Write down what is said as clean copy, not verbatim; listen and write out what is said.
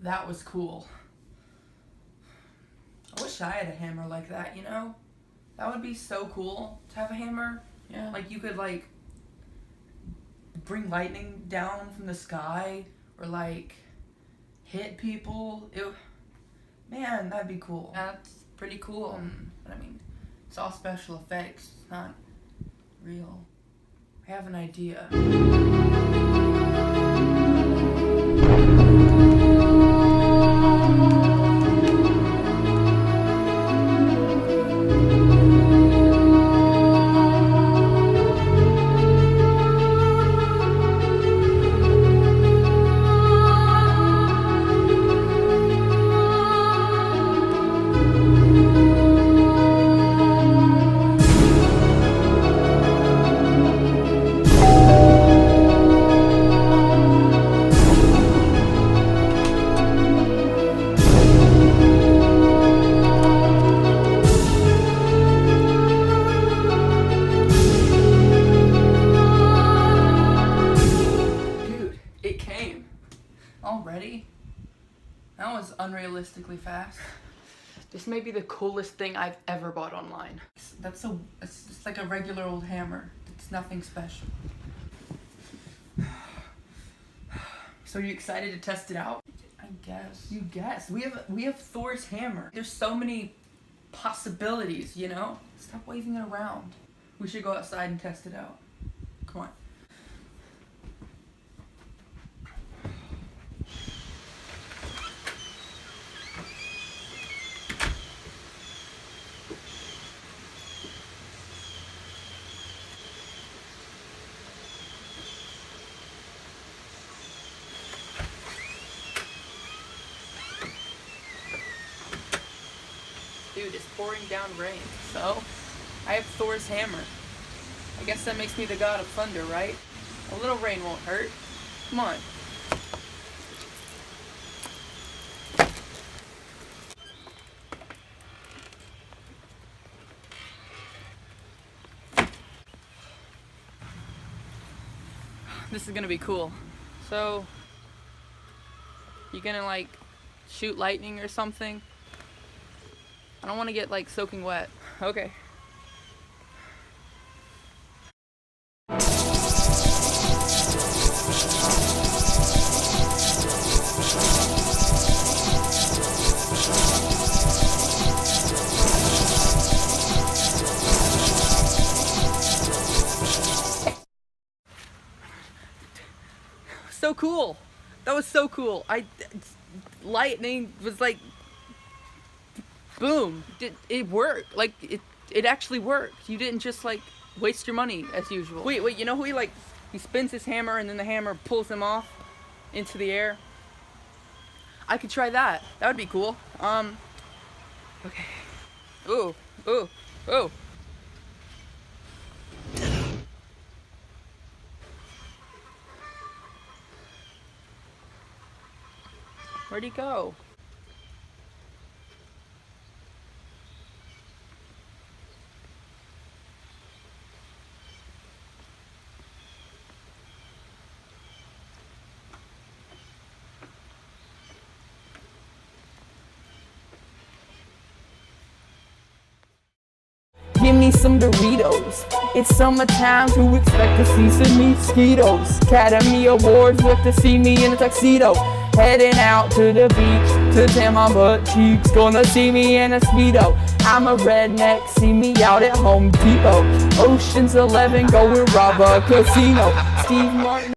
that was cool. I wish I had a hammer like that, you know? That would be so cool to have a hammer. Yeah. Like you could like bring lightning down from the sky or like hit people. Man, that'd be cool. That's pretty cool. But I mean, it's all special effects. It's not real. I have an idea. Already? That was unrealistically fast. This may be the coolest thing I've ever bought online. It's just like a regular old hammer. It's nothing special. So are you excited to test it out? I guess. You guess. We have Thor's hammer. There's so many possibilities, you know? Stop waving it around. We should go outside and test it out. Come on. Dude, it's pouring down rain. So, I have Thor's hammer. I guess that makes me the god of thunder, right? A little rain won't hurt. Come on. This is gonna be cool. So, you gonna like shoot lightning or something? I don't want to get like soaking wet. Okay. So cool. That was so cool. Lightning was like boom. It worked. Like it actually worked. You didn't just like waste your money as usual. Wait, you know who he spins his hammer and then the hammer pulls him off into the air? I could try that. That would be cool. Okay. Ooh. Where'd he go? Give me some Doritos. It's summertime, to expect to see some mosquitoes. Academy Awards, look to see me in a tuxedo. Heading out to the beach to tan my butt cheeks. Gonna see me in a Speedo. I'm a redneck, see me out at Home Depot. Ocean's 11, going rob a casino. Steve Martin.